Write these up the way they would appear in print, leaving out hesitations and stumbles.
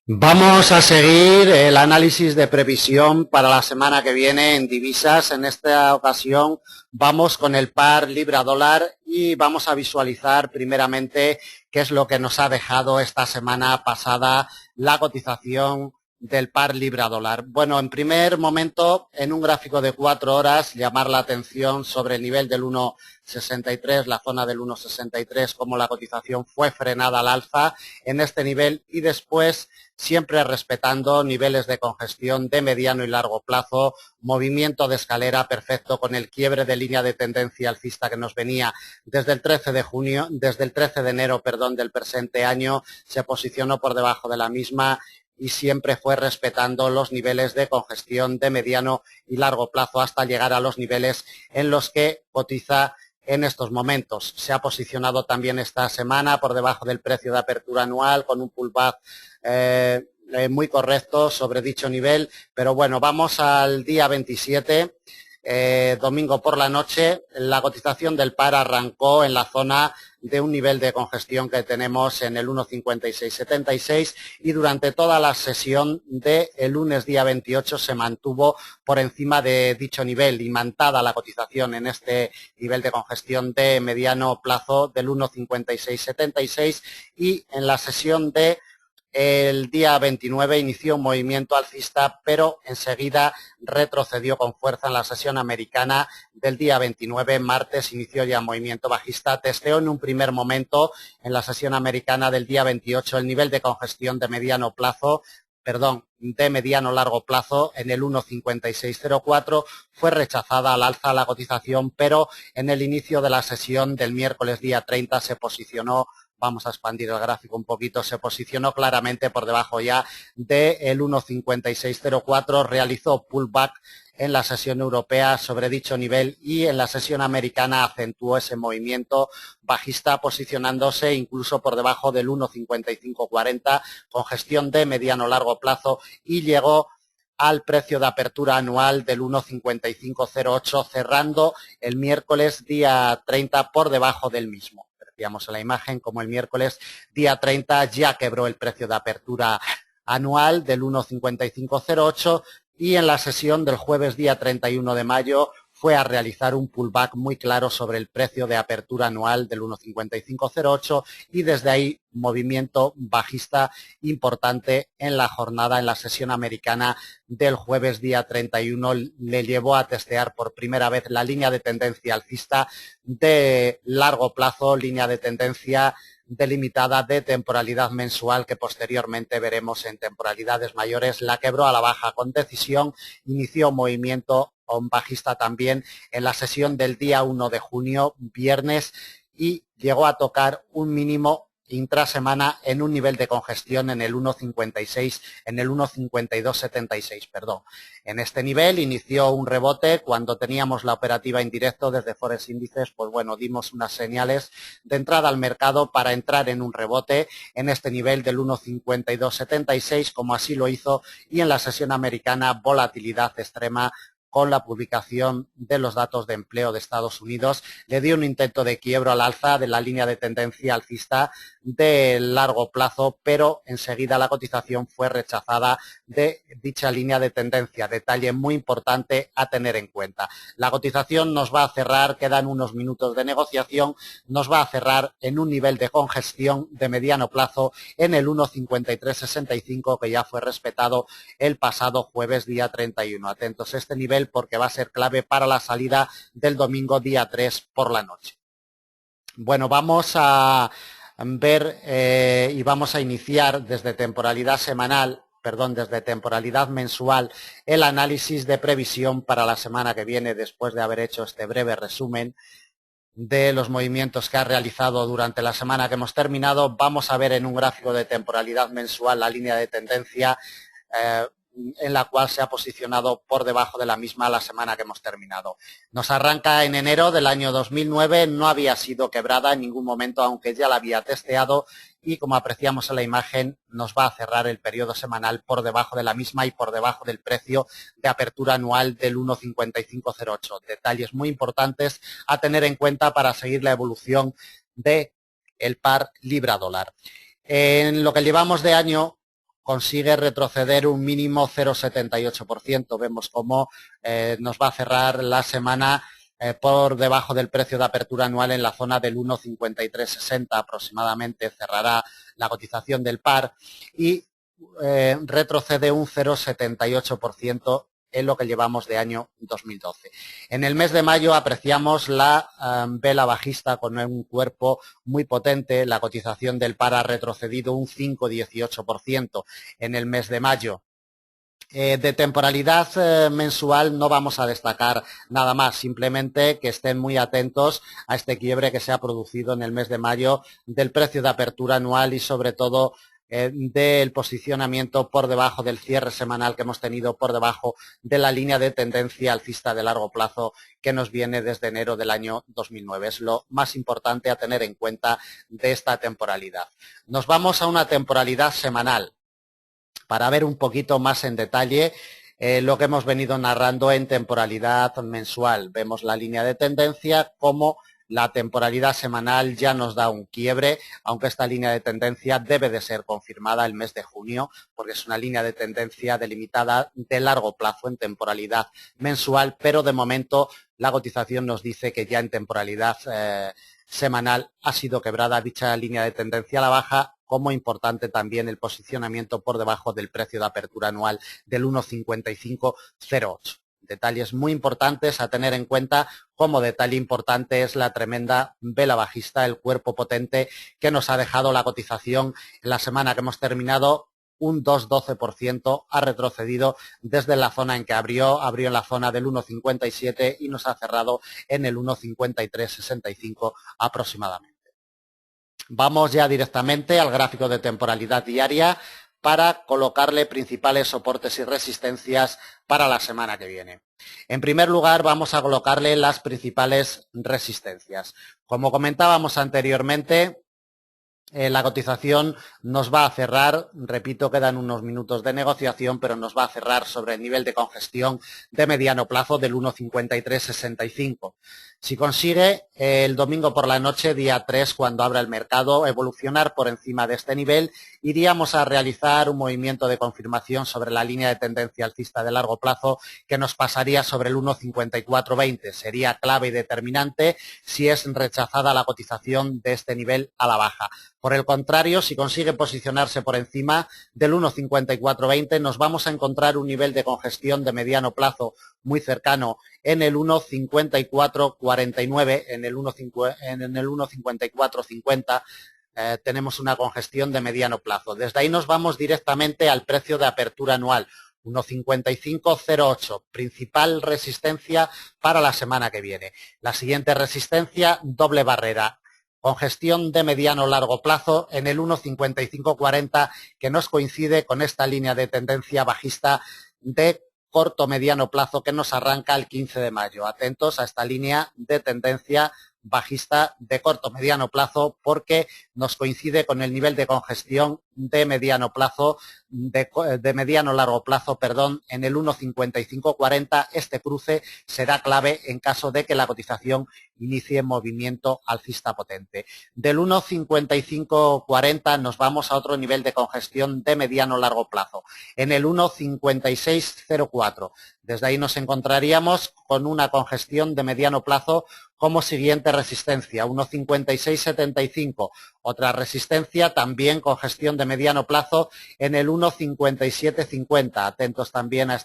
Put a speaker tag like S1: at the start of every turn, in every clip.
S1: Vamos a seguir el análisis de previsión para la semana que viene en divisas. En esta ocasión vamos con el par libra-dólar y vamos a visualizar primeramente qué es lo que nos ha dejado esta semana pasada la cotización del par libra-dólar. Bueno, en primer momento, en un gráfico de 4 horas, llamar la atención sobre el nivel del 1,63, la zona del 1,63, como la cotización fue frenada al alza en este nivel y después siempre respetando niveles de congestión de mediano y largo plazo, movimiento de escalera perfecto con el quiebre de línea de tendencia alcista que nos venía desde el 13 de enero, del presente año, se posicionó por debajo de la misma y siempre fue respetando los niveles de congestión de mediano y largo plazo hasta llegar a los niveles en los que cotiza en estos momentos. Se ha posicionado también esta semana por debajo del precio de apertura anual con un pullback muy correcto sobre dicho nivel, pero bueno, vamos al día 27, domingo por la noche. La cotización del par arrancó en la zona de un nivel de congestión que tenemos en el 1,5676 y durante toda la sesión del lunes día 28 se mantuvo por encima de dicho nivel, imantada la cotización en este nivel de congestión de mediano plazo del 1,5676 y en la sesión de el día 29 inició un movimiento alcista, pero enseguida retrocedió con fuerza en la sesión americana del día 29. Martes inició ya movimiento bajista. Testeó en un primer momento en la sesión americana del día 28 el nivel de congestión de mediano largo plazo en el 1,5604, fue rechazada al alza la cotización, pero en el inicio de la sesión del miércoles día 30 se posicionó. Vamos a expandir el gráfico un poquito, se posicionó claramente por debajo ya del 1,5604, realizó pullback en la sesión europea sobre dicho nivel y en la sesión americana acentuó ese movimiento bajista posicionándose incluso por debajo del 1,5540 con gestión de mediano largo plazo y llegó al precio de apertura anual del 1,5508 cerrando el miércoles día 30 por debajo del mismo. Veíamos en la imagen como el miércoles día 30 ya quebró el precio de apertura anual del 1,5508 y en la sesión del jueves día 31 de mayo fue a realizar un pullback muy claro sobre el precio de apertura anual del 1,5508 y desde ahí movimiento bajista importante en la jornada, en la sesión americana del jueves día 31, le llevó a testear por primera vez la línea de tendencia alcista de largo plazo, línea de tendencia delimitada de temporalidad mensual que posteriormente veremos en temporalidades mayores. La quebró a la baja con decisión, inició movimiento bajista también en la sesión del día 1 de junio, viernes, y llegó a tocar un mínimo intrasemana en un nivel de congestión en el 1,56, en el 1,5276, perdón. En este nivel inició un rebote cuando teníamos la operativa en directo desde Forex Índices, pues bueno, dimos unas señales de entrada al mercado para entrar en un rebote en este nivel del 1,5276, como así lo hizo, y en la sesión americana volatilidad extrema con la publicación de los datos de empleo de Estados Unidos, le dio un intento de quiebro al alza de la línea de tendencia alcista de largo plazo, pero enseguida la cotización fue rechazada de dicha línea de tendencia. Detalle muy importante a tener en cuenta. La cotización nos va a cerrar, quedan unos minutos de negociación, nos va a cerrar en un nivel de congestión de mediano plazo en el 1,5365 que ya fue respetado el pasado jueves día 31. Atentos a este nivel porque va a ser clave para la salida del domingo día 3 por la noche. Bueno, vamos a ver y vamos a iniciar desde temporalidad mensual, el análisis de previsión para la semana que viene después de haber hecho este breve resumen de los movimientos que ha realizado durante la semana que hemos terminado. Vamos a ver en un gráfico de temporalidad mensual la línea de tendencia en la cual se ha posicionado por debajo de la misma la semana que hemos terminado. Nos arranca en enero del año 2009, no había sido quebrada en ningún momento, aunque ya la había testeado, y como apreciamos en la imagen, nos va a cerrar el periodo semanal por debajo de la misma y por debajo del precio de apertura anual del 1,5508. Detalles muy importantes a tener en cuenta para seguir la evolución del par libra-dólar. En lo que llevamos de año, consigue retroceder un mínimo 0,78%. Vemos cómo nos va a cerrar la semana por debajo del precio de apertura anual en la zona del 1,5360 aproximadamente cerrará la cotización del par y retrocede un 0,78% en lo que llevamos de año 2012. En el mes de mayo apreciamos la vela bajista con un cuerpo muy potente. La cotización del par ha retrocedido un 5,18% en el mes de mayo. De temporalidad mensual no vamos a destacar nada más, simplemente que estén muy atentos a este quiebre que se ha producido en el mes de mayo del precio de apertura anual y sobre todo del posicionamiento por debajo del cierre semanal que hemos tenido por debajo de la línea de tendencia alcista de largo plazo que nos viene desde enero del año 2009. Es lo más importante a tener en cuenta de esta temporalidad. Nos vamos a una temporalidad semanal para ver un poquito más en detalle lo que hemos venido narrando en temporalidad mensual. Vemos la línea de tendencia, como la temporalidad semanal ya nos da un quiebre, aunque esta línea de tendencia debe de ser confirmada el mes de junio, porque es una línea de tendencia delimitada de largo plazo en temporalidad mensual, pero de momento la cotización nos dice que ya en temporalidad semanal ha sido quebrada dicha línea de tendencia a la baja, como importante también el posicionamiento por debajo del precio de apertura anual del 1,5508. Detalles muy importantes a tener en cuenta, como detalle importante es la tremenda vela bajista, el cuerpo potente que nos ha dejado la cotización en la semana que hemos terminado. Un 2,12% ha retrocedido desde la zona en que abrió en la zona del 1,57 y nos ha cerrado en el 1,5365 aproximadamente. Vamos ya directamente al gráfico de temporalidad diaria para colocarle principales soportes y resistencias para la semana que viene. En primer lugar, vamos a colocarle las principales resistencias. Como comentábamos anteriormente, la cotización nos va a cerrar, repito, quedan unos minutos de negociación, pero nos va a cerrar sobre el nivel de congestión de mediano plazo del 1,5365. Si consigue el domingo por la noche, día 3, cuando abra el mercado, evolucionar por encima de este nivel, iríamos a realizar un movimiento de confirmación sobre la línea de tendencia alcista de largo plazo que nos pasaría sobre el 1,5420. Sería clave y determinante si es rechazada la cotización de este nivel a la baja. Por el contrario, si consigue posicionarse por encima del 1,5420, nos vamos a encontrar un nivel de congestión de mediano plazo muy cercano en el 1,5449, en el 1,5450. Tenemos una congestión de mediano plazo. Desde ahí nos vamos directamente al precio de apertura anual, 1,5508, principal resistencia para la semana que viene. La siguiente resistencia, doble barrera, congestión de mediano largo plazo en el 1,5540, que nos coincide con esta línea de tendencia bajista de corto mediano plazo que nos arranca el 15 de mayo. Atentos a esta línea de tendencia bajista de corto mediano plazo, porque nos coincide con el nivel de congestión de mediano plazo, de mediano largo plazo, perdón, en el 1,5540. Este cruce será clave en caso de que la cotización inicie movimiento alcista potente. Del 1,5540 nos vamos a otro nivel de congestión de mediano largo plazo, en el 1,5604. Desde ahí nos encontraríamos con una congestión de mediano plazo como siguiente resistencia, 1,5675. Otra resistencia, también congestión de mediano plazo en el 1,5750. Atentos también a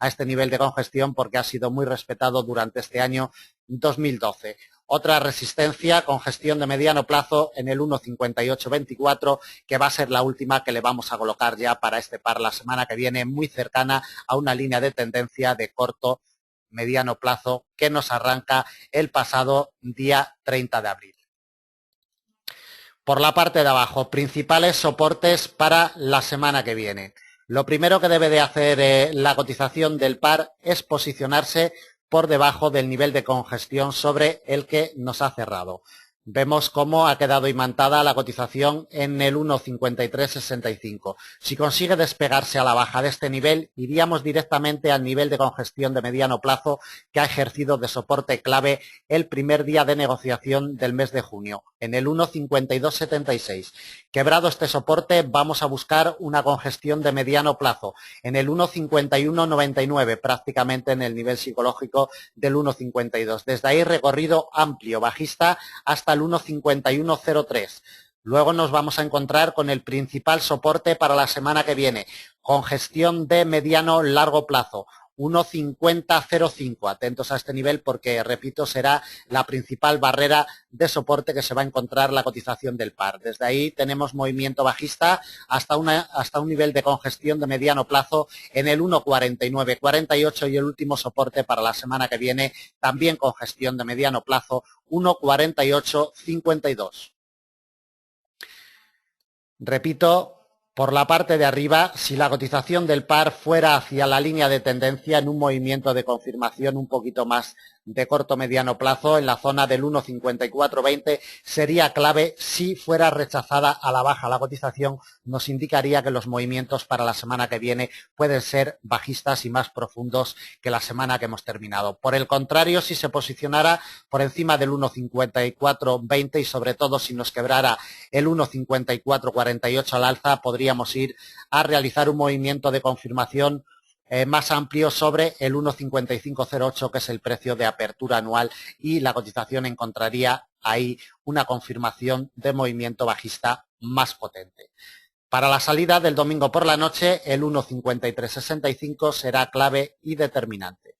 S1: este nivel de congestión, porque ha sido muy respetado durante este año 2012. Otra resistencia, congestión de mediano plazo en el 1,5824, que va a ser la última que le vamos a colocar ya para este par la semana que viene, muy cercana a una línea de tendencia de corto mediano plazo que nos arranca el pasado día 30 de abril. Por la parte de abajo, principales soportes para la semana que viene. Lo primero que debe de hacer la cotización del par es posicionarse por debajo del nivel de congestión sobre el que nos ha cerrado. Vemos cómo ha quedado imantada la cotización en el 1,5365. Si consigue despegarse a la baja de este nivel, iríamos directamente al nivel de congestión de mediano plazo que ha ejercido de soporte clave el primer día de negociación del mes de junio, en el 1,5276. Quebrado este soporte, vamos a buscar una congestión de mediano plazo en el 1,5199, prácticamente en el nivel psicológico del 1,52. Desde ahí recorrido amplio bajista hasta el 1,5103. Luego nos vamos a encontrar con el principal soporte para la semana que viene, congestión de mediano largo plazo, 1,5005. Atentos a este nivel porque, repito, será la principal barrera de soporte que se va a encontrar la cotización del par. Desde ahí tenemos movimiento bajista hasta un nivel de congestión de mediano plazo en el 1,4948 y el último soporte para la semana que viene, también congestión de mediano plazo, 1,4852. Repito, por la parte de arriba, si la cotización del par fuera hacia la línea de tendencia en un movimiento de confirmación un poquito más de corto mediano plazo, en la zona del 1,5420, sería clave. Si fuera rechazada a la baja la cotización, nos indicaría que los movimientos para la semana que viene pueden ser bajistas y más profundos que la semana que hemos terminado. Por el contrario, si se posicionara por encima del 1,5420 y sobre todo si nos quebrara el 1,5448 al alza, podríamos ir a realizar un movimiento de confirmación más amplio sobre el 1,5508, que es el precio de apertura anual, y la cotización encontraría ahí una confirmación de movimiento bajista más potente. Para la salida del domingo por la noche, el 1,5365 será clave y determinante.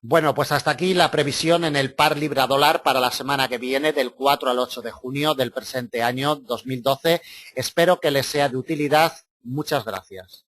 S1: Bueno, pues hasta aquí la previsión en el par libra-dólar para la semana que viene, del 4 al 8 de junio del presente año 2012. Espero que les sea de utilidad. Muchas gracias.